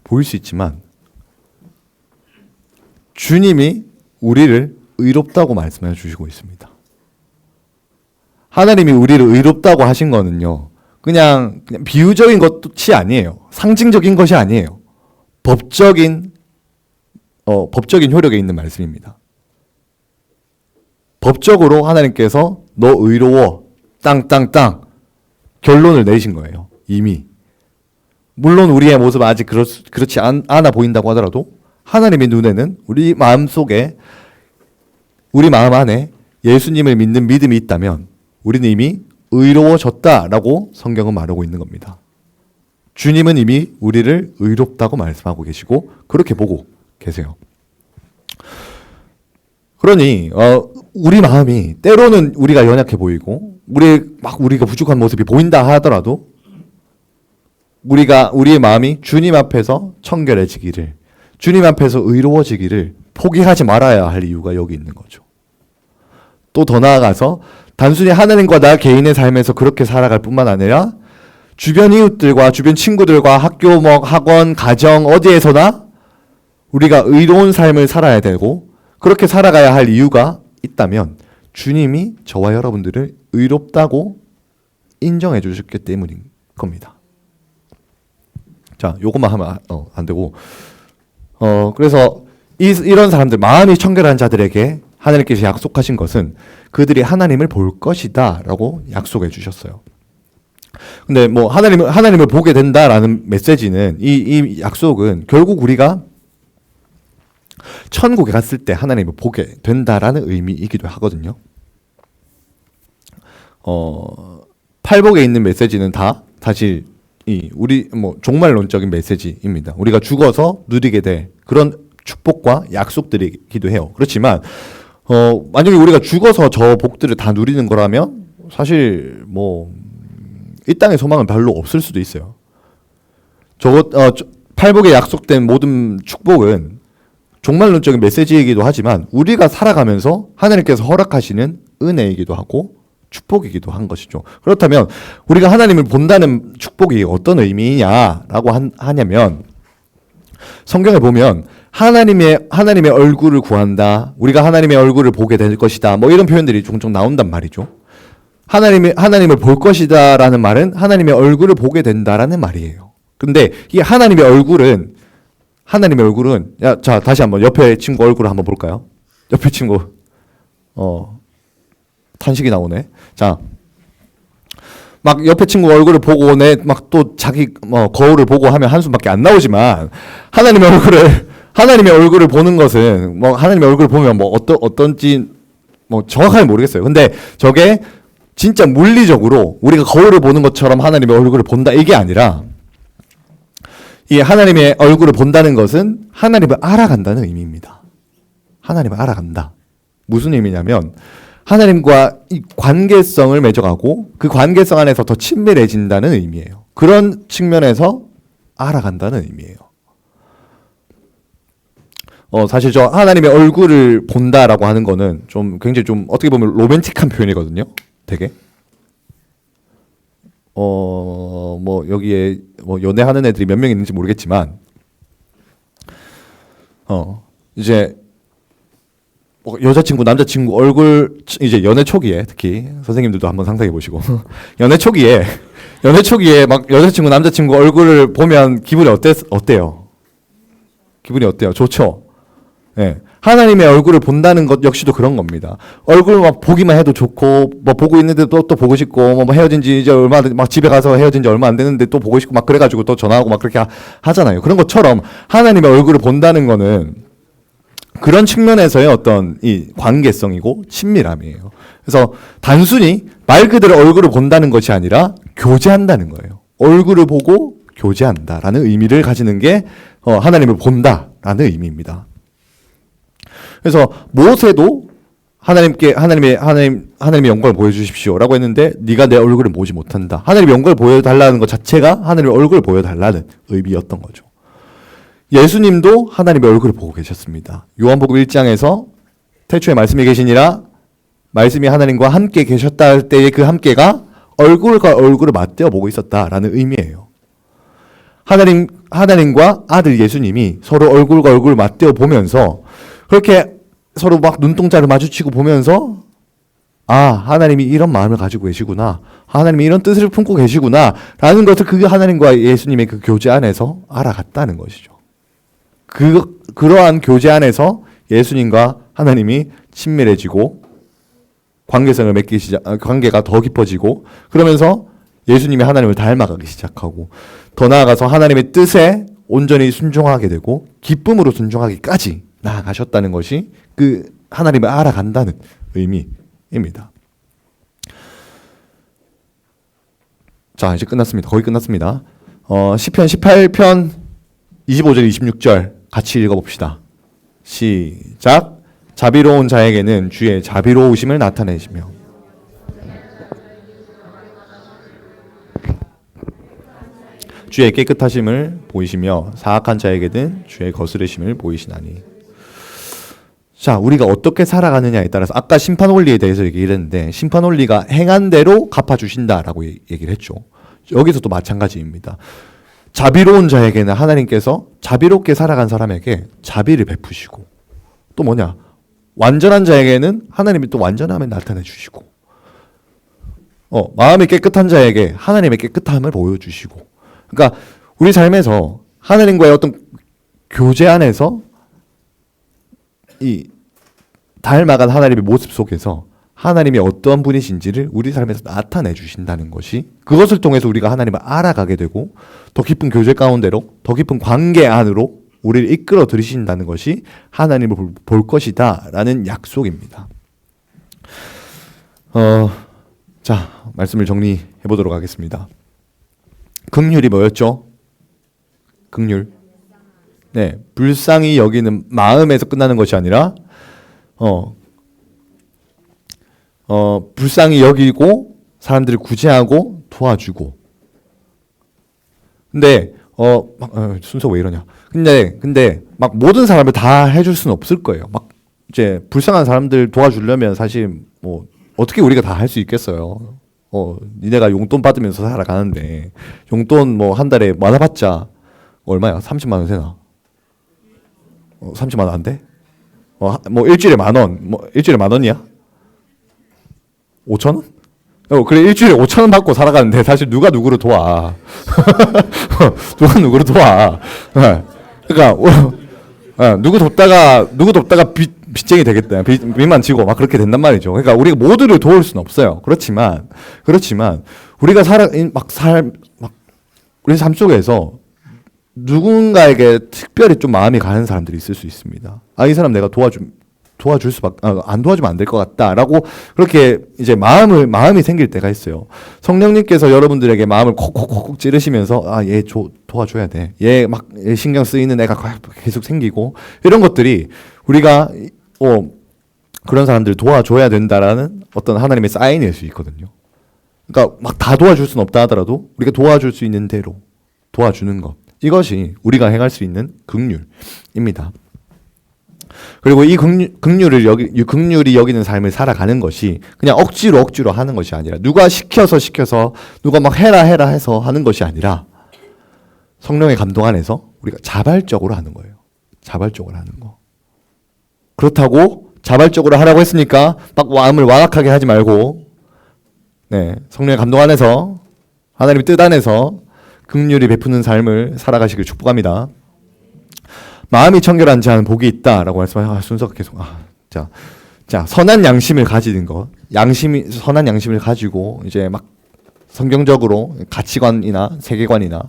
주님이 우리를 의롭다고 말씀해 주시고 있습니다. 하나님이 우리를 의롭다고 하신 거는요, 그냥 비유적인 것이 아니에요. 상징적인 것이 아니에요. 법적인 효력에 있는 말씀입니다. 법적으로 하나님께서 너 의로워 땅땅땅 결론을 내신 거예요. 이미. 물론 우리의 모습은 아직 그렇지 않아 보인다고 하더라도 하나님의 눈에는 우리 마음 안에 예수님을 믿는 믿음이 있다면 우리는 이미 의로워졌다라고 성경은 말하고 있는 겁니다. 주님은 이미 우리를 의롭다고 말씀하고 계시고 그렇게 보고 계세요. 그러니 우리 마음이 때로는 우리가 연약해 보이고 우리가 부족한 모습이 보인다 하더라도 우리의 마음이 주님 앞에서 청결해지기를 주님 앞에서 의로워지기를 포기하지 말아야 할 이유가 여기 있는 거죠. 또 더 나아가서 단순히 하나님과 나 개인의 삶에서 그렇게 살아갈 뿐만 아니라 주변 이웃들과 주변 친구들과 학교, 학원, 가정 어디에서나 우리가 의로운 삶을 살아야 되고 그렇게 살아가야 할 이유가 있다면 주님이 저와 여러분들을 의롭다고 인정해 주셨기 때문인 겁니다. 자, 요것만 하면 안 되고 그래서 이런 사람들 마음이 청결한 자들에게 하나님께서 약속하신 것은 그들이 하나님을 볼 것이다라고 약속해 주셨어요. 근데 뭐 하나님을 보게 된다라는 메시지는 이 약속은 결국 우리가 천국에 갔을 때 하나님을 보게 된다라는 의미이기도 하거든요. 팔복에 있는 메시지는 다 사실 우리 종말론적인 메시지입니다. 우리가 죽어서 누리게 될 그런 축복과 약속들이기도 해요. 그렇지만 만약에 우리가 죽어서 저 복들을 다 누리는 거라면 사실 이 땅에 소망은 별로 없을 수도 있어요. 팔복에 약속된 모든 축복은 종말론적인 메시지이기도 하지만 우리가 살아가면서 하나님께서 허락하시는 은혜이기도 하고 축복이기도 한 것이죠. 그렇다면 우리가 하나님을 본다는 축복이 어떤 의미냐라고 하냐면 성경에 보면 하나님의 얼굴을 구한다. 우리가 하나님의 얼굴을 보게 될 것이다. 이런 표현들이 종종 나온단 말이죠. 하나님을 볼 것이다라는 말은 하나님의 얼굴을 보게 된다라는 말이에요. 근데 이 하나님의 얼굴은 자, 다시 한번 옆에 친구 얼굴을 한번 볼까요? 옆에 친구 탄식이 나오네. 자, 막 옆에 친구 얼굴을 보고 막 또 자기 거울을 보고 하면 한숨밖에 안 나오지만 하나님의 얼굴을 보는 것은 하나님의 얼굴을 보면 어떤지 정확하게 모르겠어요. 근데 저게 진짜 물리적으로 우리가 거울을 보는 것처럼 하나님의 얼굴을 본다 이게 아니라 이 하나님의 얼굴을 본다는 것은 하나님을 알아간다는 의미입니다. 하나님을 알아간다. 무슨 의미냐면 하나님과 이 관계성을 맺어가고 그 관계성 안에서 더 친밀해진다는 의미예요. 그런 측면에서 알아간다는 의미예요. 사실 저 하나님의 얼굴을 본다라고 하는 거는 굉장히 어떻게 보면 로맨틱한 표현이거든요. 되게. 여기에 연애하는 애들이 몇 명 있는지 모르겠지만, 이제 여자친구, 남자친구 얼굴 이제 연애 초기에 특히 선생님들도 한번 상상해 보시고 연애 초기에 막 여자친구, 남자친구 얼굴을 보면 기분이 어때요? 기분이 어때요? 좋죠. 예. 하나님의 얼굴을 본다는 것 역시도 그런 겁니다. 얼굴 막 보기만 해도 좋고, 뭐 보고 있는데 또 보고 싶고, 뭐 헤어진 지 이제 막 집에 가서 헤어진 지 얼마 안 됐는데 또 보고 싶고 막 그래가지고 또 전화하고 막 그렇게 하잖아요. 그런 것처럼 하나님의 얼굴을 본다는 거는 그런 측면에서의 어떤 이 관계성이고 친밀함이에요. 그래서 단순히 말 그대로 얼굴을 본다는 것이 아니라 교제한다는 거예요. 얼굴을 보고 교제한다라는 의미를 가지는 게 하나님을 본다라는 의미입니다. 그래서 모세도 하나님의 영광을 보여주십시오라고 했는데 네가 내 얼굴을 보지 못한다. 하나님의 영광을 보여달라는 것 자체가 하나님의 얼굴을 보여달라는 의미였던 거죠. 예수님도 하나님의 얼굴을 보고 계셨습니다. 요한복음 1장에서 태초에 말씀이 계시니라 말씀이 하나님과 함께 계셨다 할 때의 그 함께가 얼굴과 얼굴을 맞대어 보고 있었다라는 의미예요. 하나님과 아들 예수님이 서로 얼굴과 얼굴을 맞대어 보면서 그렇게 서로 막 눈동자를 마주치고 보면서 하나님이 이런 마음을 가지고 계시구나. 하나님이 이런 뜻을 품고 계시구나. 라는 것을 그 하나님과 예수님의 그 교제 안에서 알아갔다는 것이죠. 그러한 교제 안에서 예수님과 하나님이 친밀해지고 관계가 더 깊어지고 그러면서 예수님이 하나님을 닮아가기 시작하고 더 나아가서 하나님의 뜻에 온전히 순종하게 되고 기쁨으로 순종하기까지 나아가셨다는 것이 그 하나님을 알아간다는 의미입니다. 자, 이제 끝났습니다. 거의 끝났습니다. 시편 18편 25절 26절 같이 읽어봅시다. 시작. 자비로운 자에게는 주의 자비로우심을 나타내시며 주의 깨끗하심을 보이시며 사악한 자에게는 주의 거스르심을 보이시나니. 자, 우리가 어떻게 살아가느냐에 따라서 아까 심판 원리에 대해서 얘기를 했는데 심판 원리가 행한 대로 갚아주신다라고 얘기를 했죠. 여기서도 마찬가지입니다. 자비로운 자에게는 하나님께서 자비롭게 살아간 사람에게 자비를 베푸시고 또 뭐냐? 완전한 자에게는 하나님이 또 완전함을 나타내 주시고 마음이 깨끗한 자에게 하나님의 깨끗함을 보여주시고 그러니까 우리 삶에서 하나님과의 어떤 교제 안에서 이 닮아간 하나님의 모습 속에서 하나님이 어떠한 분이신지를 우리 삶에서 나타내 주신다는 것이 그것을 통해서 우리가 하나님을 알아가게 되고 더 깊은 교제 가운데로 더 깊은 관계 안으로 우리를 이끌어 들이신다는 것이 하나님을 볼 것이다 라는 약속입니다. 자, 말씀을 정리해 보도록 하겠습니다. 긍휼이 뭐였죠? 긍휼. 네, 불쌍히 여기는 마음에서 끝나는 것이 아니라 불쌍히 여기고 사람들을 구제하고 도와주고. 근데 순서 왜 이러냐? 근데 막 모든 사람을 다 해줄 수는 없을 거예요. 막 이제 불쌍한 사람들 도와주려면 사실 뭐 어떻게 우리가 다 할 수 있겠어요? 니네가 용돈 받으면서 살아가는데 용돈 뭐 한 달에 많아봤자 얼마야? 30만 원 되나? 30만 원 안 돼? 뭐 일주일에 10,000원. 뭐 일주일에 10,000원이야? 5,000원? 그래 일주일에 5,000원 받고 살아가는데 사실 누가 누구를 도와? 누가 누구를 도와? 그러니까 누구 돕다가 빚쟁이 되겠다. 빚만 지고 막 그렇게 된단 말이죠. 그러니까 우리가 모두를 도울 수는 없어요. 그렇지만 우리가 우리 삶 속에서 누군가에게 특별히 좀 마음이 가는 사람들이 있을 수 있습니다. 이 사람 내가 도와줄 수밖에 안 도와주면 안 될 것 같다라고 그렇게 이제 마음이 생길 때가 있어요. 성령님께서 여러분들에게 마음을 콕콕콕 찌르시면서 얘 도와줘야 돼. 얘 신경 쓰이는 애가 계속 생기고 이런 것들이 우리가 그런 사람들을 도와줘야 된다라는 어떤 하나님의 사인일 수 있거든요. 그러니까 막 다 도와줄 수는 없다 하더라도 우리가 도와줄 수 있는 대로 도와주는 것. 이것이 우리가 행할 수 있는 긍휼입니다. 그리고 이 긍휼이 여기는 삶을 살아가는 것이 그냥 억지로 하는 것이 아니라 누가 시켜서 누가 막 해라 해서 하는 것이 아니라 성령의 감동 안에서 우리가 자발적으로 하는 거예요. 자발적으로 하는 거. 그렇다고 자발적으로 하라고 했으니까 막 마음을 완악하게 하지 말고, 네, 성령의 감동 안에서 하나님의 뜻 안에서 긍휼히 베푸는 삶을 살아가시길 축복합니다. 마음이 청결한 자는 복이 있다라고 말씀하셔서 순서가 계속 자 선한 양심을 가지는 것, 선한 양심을 가지고 이제 막 성경적으로 가치관이나 세계관이나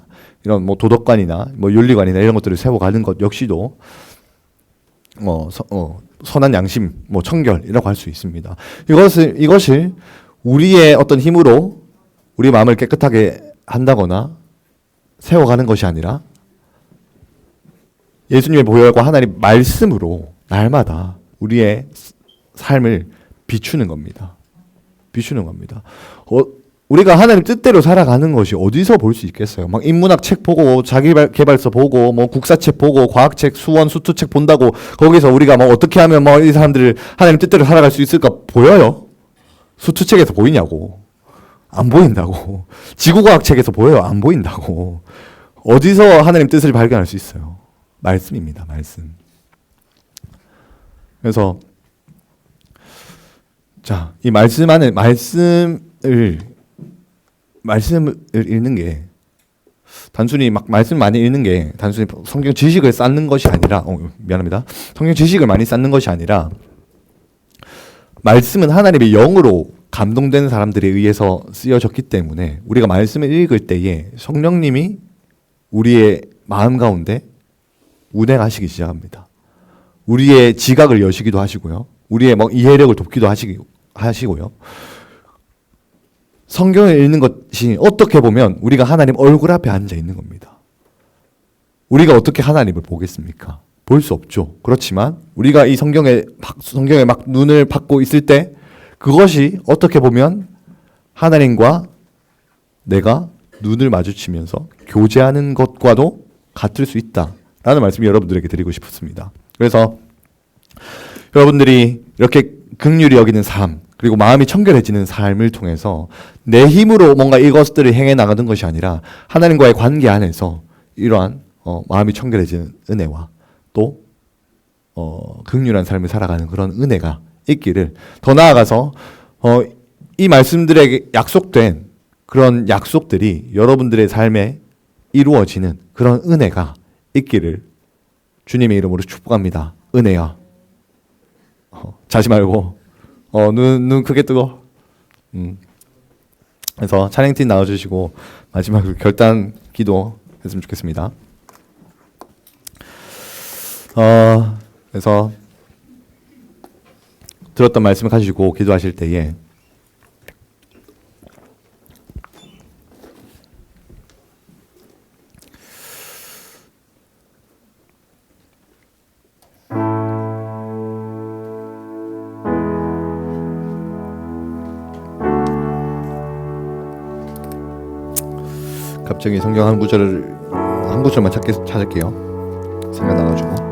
이런 뭐 도덕관이나 뭐 윤리관이나 이런 것들을 세워가는 것 역시도 선한 양심, 뭐 청결이라고 할 수 있습니다. 이것을 우리의 어떤 힘으로 우리 마음을 깨끗하게 한다거나 세워가는 것이 아니라 예수님의 보혈과 하나님 말씀으로 날마다 우리의 삶을 비추는 겁니다. 비추는 겁니다. 우리가 하나님 뜻대로 살아가는 것이 어디서 볼 수 있겠어요? 막 인문학 책 보고 자기개발서 보고 뭐 국사책 보고 과학책, 수원, 수투책 본다고 거기서 우리가 뭐 어떻게 하면 뭐 이 사람들을 하나님 뜻대로 살아갈 수 있을까 보여요? 수투책에서 보이냐고. 안 보인다고. 지구과학책에서 보여요? 안 보인다고. 어디서 하나님 뜻을 발견할 수 있어요? 말씀입니다. 말씀. 그래서 자, 이 말씀 안에 말씀을 읽는 게 단순히 막 말씀 많이 읽는 게 단순히 성경 지식을 쌓는 것이 아니라 미안합니다. 성경 지식을 많이 쌓는 것이 아니라 말씀은 하나님의 영으로 감동된 사람들에 의해서 쓰여졌기 때문에 우리가 말씀을 읽을 때에 성령님이 우리의 마음 가운데 운행하시기 시작합니다. 우리의 지각을 여시기도 하시고요. 우리의 뭐 이해력을 돕기도 하시고요. 성경을 읽는 것이 어떻게 보면 우리가 하나님 얼굴 앞에 앉아 있는 겁니다. 우리가 어떻게 하나님을 보겠습니까? 볼 수 없죠. 그렇지만 우리가 이 성경에 막 눈을 받고 있을 때 그것이 어떻게 보면 하나님과 내가 눈을 마주치면서 교제하는 것과도 같을 수 있다라는 말씀을 여러분들에게 드리고 싶습니다. 그래서 여러분들이 이렇게 긍휼히 여기는 삶, 그리고 마음이 청결해지는 삶을 통해서 내 힘으로 뭔가 이것들을 행해 나가는 것이 아니라 하나님과의 관계 안에서 이러한 마음이 청결해지는 은혜와 또 긍휼한 삶을 살아가는 그런 은혜가 있기를, 더 나아가서 이 말씀들에게 약속된 그런 약속들이 여러분들의 삶에 이루어지는 그런 은혜가 있기를 주님의 이름으로 축복합니다. 은혜야. 자지 말고 눈 크게 뜨고. 그래서 찬양팀 나와주시고 마지막으로 결단 기도 했으면 좋겠습니다. 그래서 들었던 말씀을 가지고 기도하실 때에 갑자기 성경 한 구절만 찾을게요. 생각나가지고.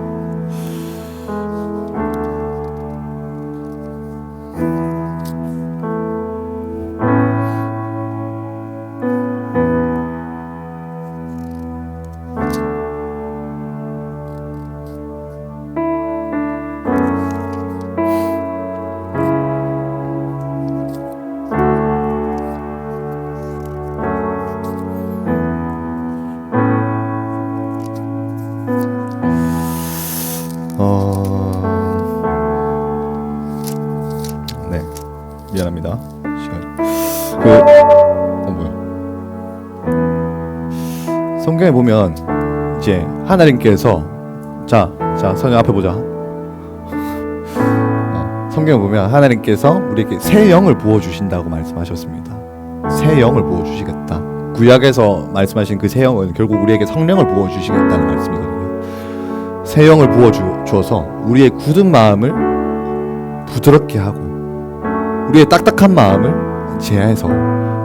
미안합니다. 시간. 성경에 보면 이제 하나님께서 자 성경 앞에 보자. 성경에 보면 하나님께서 우리에게 새 영을 부어 주신다고 말씀하셨습니다. 새 영을 부어 주시겠다. 구약에서 말씀하신 그 새 영은 결국 우리에게 성령을 부어 주시겠다는 말씀이거든요. 새 영을 부어 주어서 우리의 굳은 마음을 부드럽게 하고 우리의 딱딱한 마음을 제하해서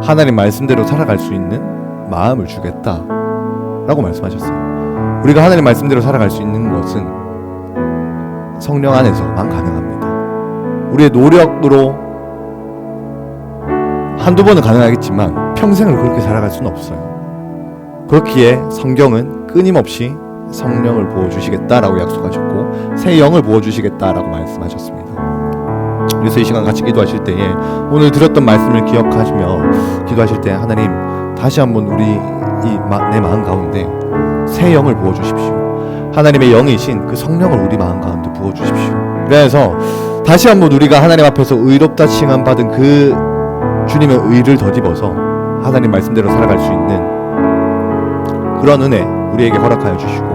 하나님 말씀대로 살아갈 수 있는 마음을 주겠다라고 말씀하셨어요. 우리가 하나님 말씀대로 살아갈 수 있는 것은 성령 안에서만 가능합니다. 우리의 노력으로 한두 번은 가능하겠지만 평생을 그렇게 살아갈 수는 없어요. 그렇기에 성경은 끊임없이 성령을 부어주시겠다라고 약속하셨고 새 영을 부어주시겠다라고 말씀하셨습니다. 그래서 이 시간 같이 기도하실 때에 오늘 들었던 말씀을 기억하시며 기도하실 때 하나님 다시 한번 우리 내 마음 가운데 새 영을 부어주십시오. 하나님의 영이신 그 성령을 우리 마음 가운데 부어주십시오. 그래서 다시 한번 우리가 하나님 앞에서 의롭다 칭함받은 그 주님의 의를 덧입어서 하나님 말씀대로 살아갈 수 있는 그런 은혜 우리에게 허락하여 주시고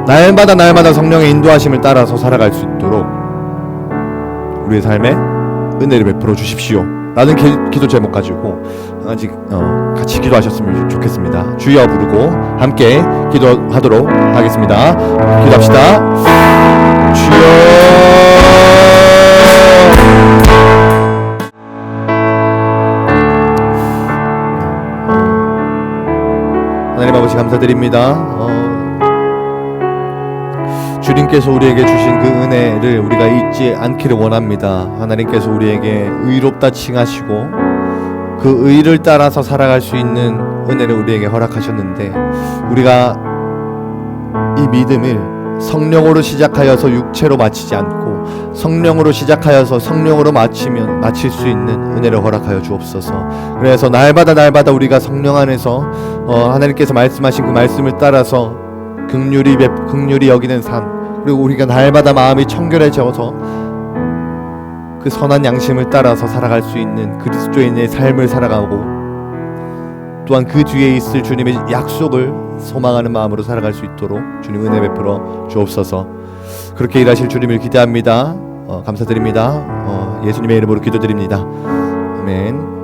날마다 성령의 인도하심을 따라서 살아갈 수 있도록 우리의 삶에 은혜를 베풀어 주십시오 라는 기도 제목 가지고 같이 기도하셨으면 좋겠습니다. 주여 부르고 함께 기도하도록 하겠습니다. 기도합시다. 주여 하나님 아버지 감사드립니다. 주님께서 우리에게 주신 그 은혜를 우리가 잊지 않기를 원합니다. 하나님께서 우리에게 의롭다 칭하시고 그 의를 따라서 살아갈 수 있는 은혜를 우리에게 허락하셨는데 우리가 이 믿음을 성령으로 시작하여서 육체로 마치지 않고 성령으로 시작하여서 성령으로 마칠 수 있는 은혜를 허락하여 주옵소서. 그래서 날마다 우리가 성령 안에서 하나님께서 말씀하신 그 말씀을 따라서 긍휼히 여기는 삶, 그리고 우리가 날마다 마음이 청결해져서 그 선한 양심을 따라서 살아갈 수 있는 그리스도인의 삶을 살아가고 또한 그 뒤에 있을 주님의 약속을 소망하는 마음으로 살아갈 수 있도록 주님 은혜 베풀어 주옵소서. 그렇게 일하실 주님을 기대합니다. 감사드립니다. 예수님의 이름으로 기도드립니다. 아멘.